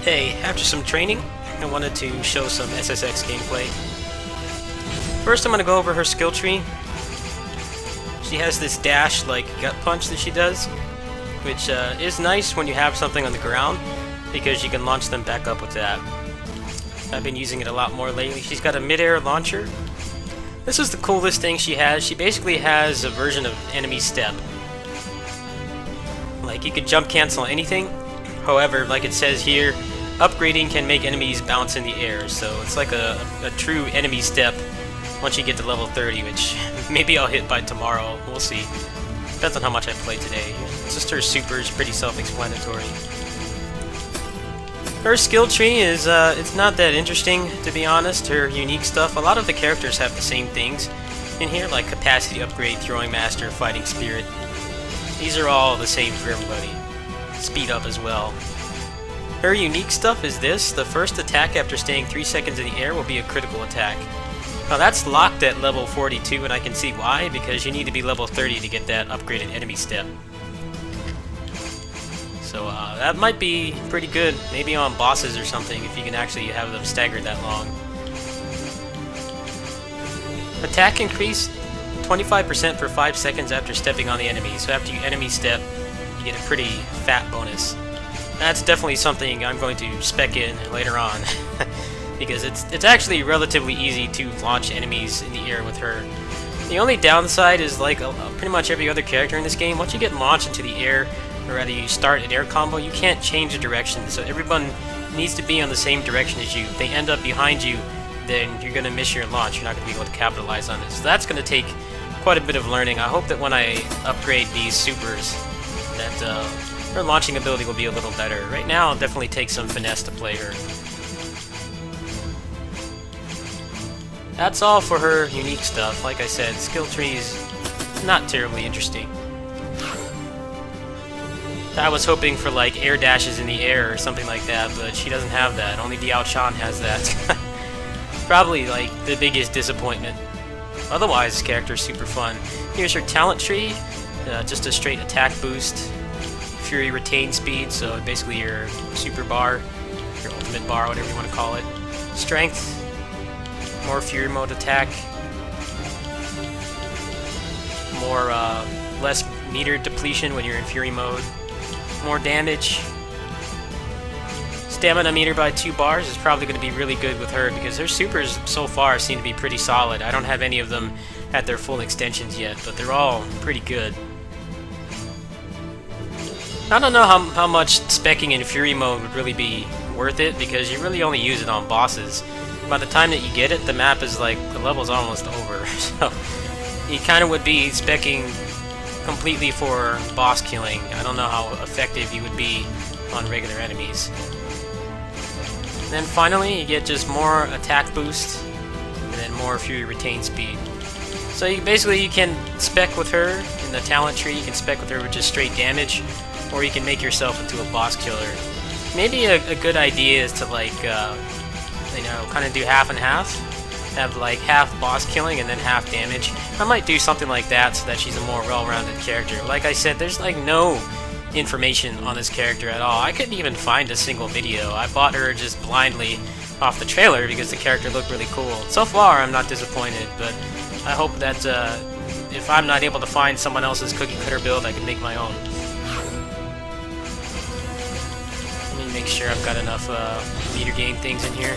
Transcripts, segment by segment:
Hey, after some training, I wanted to show some SSX gameplay. First I'm going to go over her skill tree. She has this dash like gut punch that she does, which is nice when you have something on the ground, because you can launch them back up with that. I've been using it a lot more lately. She's got a mid-air launcher. This is the coolest thing she has. She basically has a version of enemy step. Like, you could jump cancel anything. However, like it says here, upgrading can make enemies bounce in the air, so it's like a true enemy step once you get to level 30, which maybe I'll hit by tomorrow. We'll see. Depends on how much I play today. Just her super is pretty self-explanatory. Her skill tree is, it's not that interesting, to be honest. Her unique stuff, a lot of the characters have the same things in here, like capacity upgrade, throwing master, fighting spirit. These are all the same for everybody. Speed up as well. Her unique stuff is this: the first attack after staying 3 seconds in the air will be a critical attack. Now that's locked at level 42, and I can see why, because you need to be level 30 to get that upgraded enemy step. So that might be pretty good, maybe on bosses or something, if you can actually have them staggered that long. Attack increase 25% for 5 seconds after stepping on the enemy, so after you enemy step, you get a pretty fat bonus. That's definitely something I'm going to spec in later on, because it's actually relatively easy to launch enemies in the air with her. The only downside is, like pretty much every other character in this game, once you get launched into the air, or rather you start an air combo, you can't change the direction, so everyone needs to be on the same direction as you. If they end up behind you, then you're going to miss your launch. You're not going to be able to capitalize on it. So that's going to take quite a bit of learning. I hope that when I upgrade these supers, that her launching ability will be a little better. Right now, it definitely takes some finesse to play her. That's all for her unique stuff. Like I said, skill trees, not terribly interesting. I was hoping for like air dashes in the air or something like that, but she doesn't have that. Only Diao-chan has that. Probably like the biggest disappointment. Otherwise, this character is super fun. Here's her talent tree, just a straight attack boost. Fury retain speed, so basically your super bar, your ultimate bar, whatever you want to call it. Strength, more Fury mode attack, more less meter depletion when you're in Fury mode, more damage. Stamina meter by 2 bars is probably going to be really good with her, because her supers so far seem to be pretty solid. I don't have any of them at their full extensions yet, but they're all pretty good. I don't know how much specking in Fury mode would really be worth it, because you really only use it on bosses. By the time that you get it, the map is like, the level's almost over, so you kind of would be specking completely for boss killing. I don't know how effective you would be on regular enemies. And then finally, you get just more attack boost, and then more Fury retain speed. So you can spec with her in the talent tree. You can spec with her with just straight damage, or you can make yourself into a boss killer. Maybe a good idea is to like, kind of do half and half. Have like half boss killing and then half damage. I might do something like that so that she's a more well-rounded character. Like I said, there's like no information on this character at all. I couldn't even find a single video. I bought her just blindly off the trailer because the character looked really cool. So far, I'm not disappointed, but I hope that if I'm not able to find someone else's cookie cutter build, I can make my own. Let me make sure I've got enough meter gain things in here.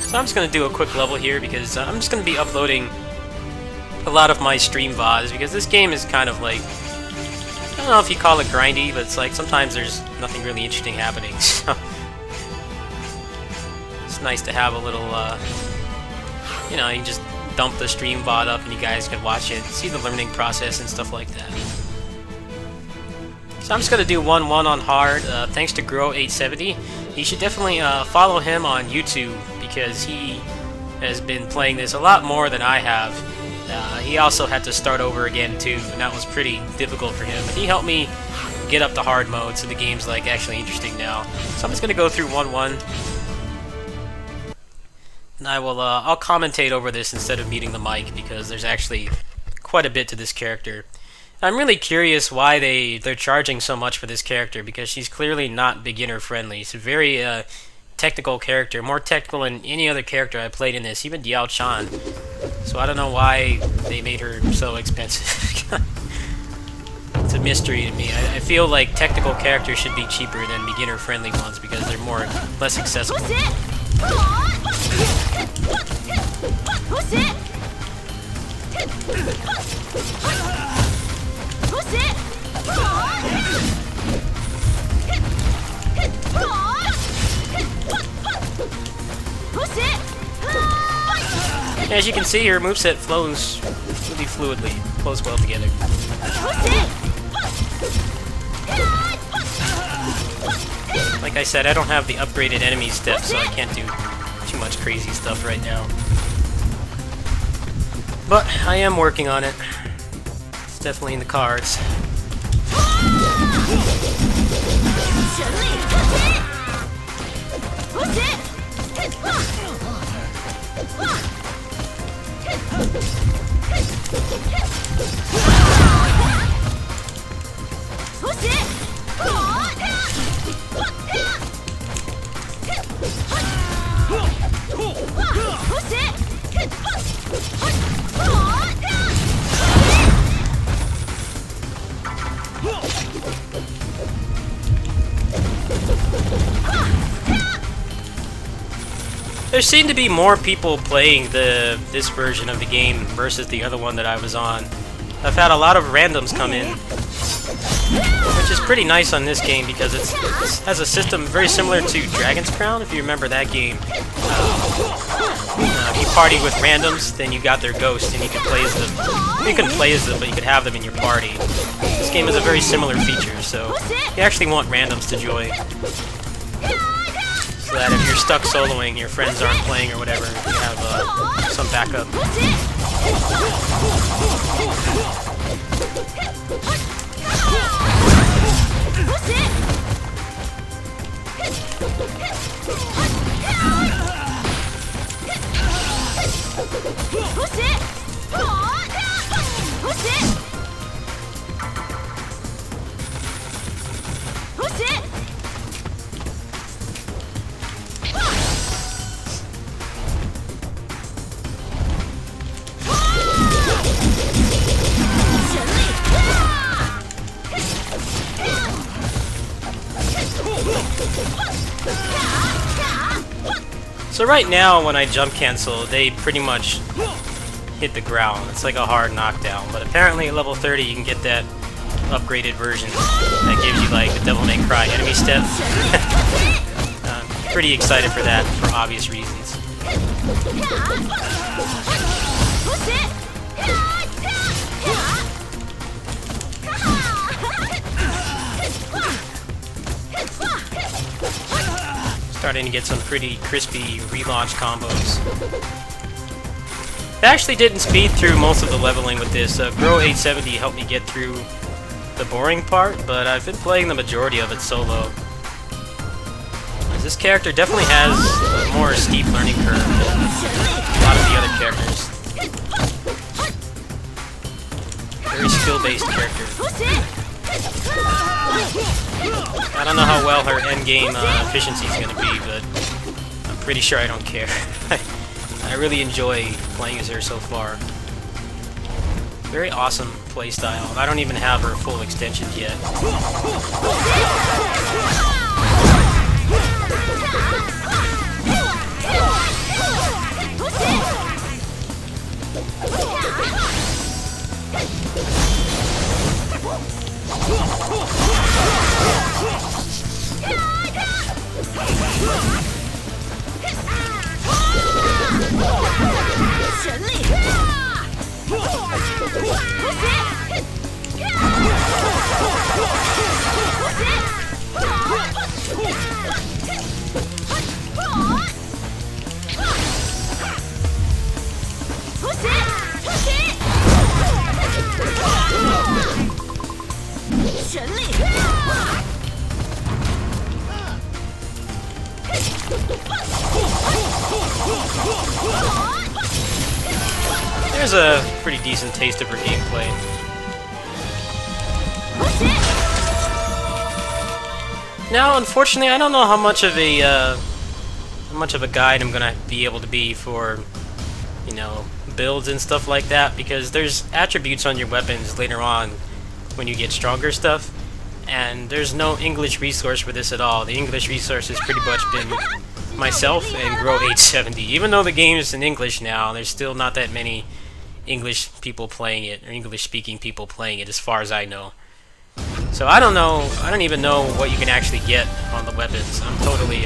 So I'm just going to do a quick level here, because I'm just going to be uploading a lot of my stream VODs, because this game is kind of like, I don't know if you call it grindy, but it's like sometimes there's nothing really interesting happening, so it's nice to have a little, you can just dump the stream VOD up and you guys can watch it, see the learning process and stuff like that. So I'm just going to do 1-1 on hard, thanks to Grow870. You should definitely follow him on YouTube, because he has been playing this a lot more than I have. He also had to start over again too, and that was pretty difficult for him. But he helped me get up to hard mode, so the game's like actually interesting now. So I'm just going to go through 1-1. I'll commentate over this instead of muting the mic because there's actually quite a bit to this character. I'm really curious why they're charging so much for this character, because she's clearly not beginner friendly. She's a very technical character, more technical than any other character I played in this, even Diao Chan. So I don't know why they made her so expensive. It's a mystery to me. I feel like technical characters should be cheaper than beginner friendly ones because they're less accessible. As you can see, her moveset flows really fluidly, flows well together. Like I said, I don't have the upgraded enemy steps, so I can't do too much crazy stuff right now. But I am working on it. It's definitely in the cards. There seem to be more people playing this version of the game versus the other one that I was on. I've had a lot of randoms come in, which is pretty nice on this game because it has a system very similar to Dragon's Crown, if you remember that game. If you party with randoms, then you got their ghost and you can play as them. You can play as them, but you could have them in your party. This game has a very similar feature, so you actually want randoms to join. So that if you're stuck soloing, your friends aren't playing or whatever, you have some backup. So right now, when I jump cancel, they pretty much hit the ground. It's like a hard knockdown. But apparently at level 30, you can get that upgraded version that gives you like the Devil May Cry enemy step. I'm pretty excited for that for obvious reasons. Starting to get some pretty crispy relaunch combos. I actually didn't speed through most of the leveling with this. Grow 870 helped me get through the boring part, but I've been playing the majority of it solo. This character definitely has a more steep learning curve than a lot of the other characters. Very skill-based character. I don't know how well her endgame efficiency is going to be, but I'm pretty sure I don't care. I really enjoy playing as her so far. Very awesome playstyle. I don't even have her full extensions yet. there's a pretty decent taste of her gameplay. Now, unfortunately, I don't know how much of a guide I'm gonna be able to be for, you know, builds and stuff like that, because there's attributes on your weapons later on when you get stronger stuff, and there's no English resource for this at all. The English resource has pretty much been myself and Grow 870. Even though the game is in English now, there's still not that many English people playing it, or English-speaking people playing it, as far as I know. So I don't know, I don't even know what you can actually get on the weapons. I'm totally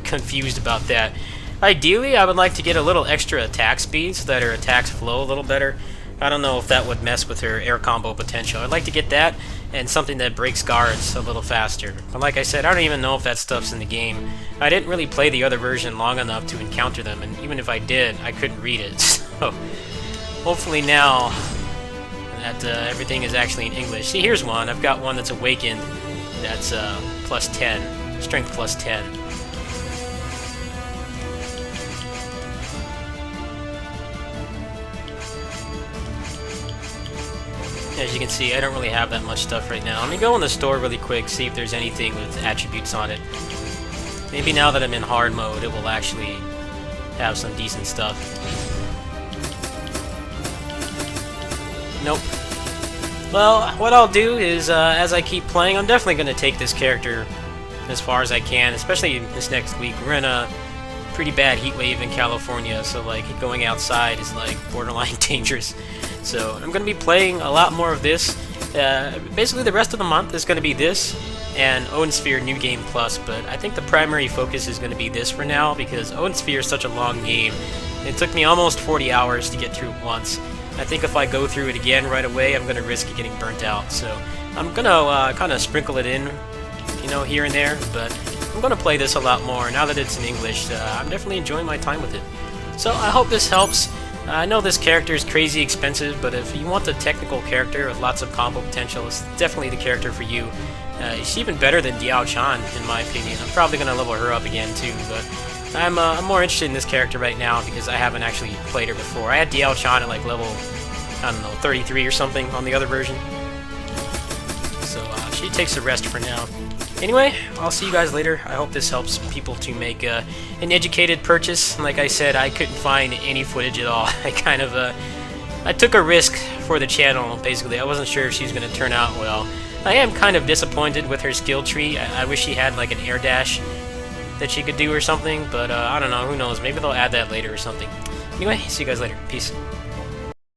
confused about that. Ideally, I would like to get a little extra attack speed so that her attacks flow a little better. I don't know if that would mess with her air combo potential. I'd like to get that and something that breaks guards a little faster. But like I said, I don't even know if that stuff's in the game. I didn't really play the other version long enough to encounter them, and even if I did, I couldn't read it. So hopefully now that everything is actually in English. See, here's one. I've got one that's awakened. That's plus 10. Strength plus 10. As you can see, I don't really have that much stuff right now. Let me go in the store really quick, see if there's anything with attributes on it. Maybe now that I'm in hard mode, it will actually have some decent stuff. Nope. Well, what I'll do is, as I keep playing, I'm definitely going to take this character as far as I can, especially this next week. We're in a pretty bad heat wave in California, so like going outside is like borderline dangerous. So I'm going to be playing a lot more of this. Basically the rest of the month is going to be this and Odin Sphere New Game Plus, but I think the primary focus is going to be this for now, because Odin Sphere is such a long game. It took me almost 40 hours to get through it once. I think if I go through it again right away, I'm going to risk getting burnt out. So I'm going to kind of sprinkle it in, you know, here and there, but I'm going to play this a lot more. Now that it's in English, I'm definitely enjoying my time with it. So I hope this helps. I know this character is crazy expensive, but if you want a technical character with lots of combo potential, it's definitely the character for you. She's even better than Diao Chan, in my opinion. I'm probably going to level her up again too, but I'm more interested in this character right now because I haven't actually played her before. I had Diao Chan at like level, I don't know, 33 or something on the other version. So she takes the rest for now. Anyway, I'll see you guys later. I hope this helps people to make an educated purchase. Like I said, I couldn't find any footage at all. I kind of, I took a risk for the channel, basically. I wasn't sure if she was going to turn out well. I am kind of disappointed with her skill tree. I wish she had like an air dash that she could do or something, but I don't know, who knows. Maybe they'll add that later or something. Anyway, see you guys later. Peace.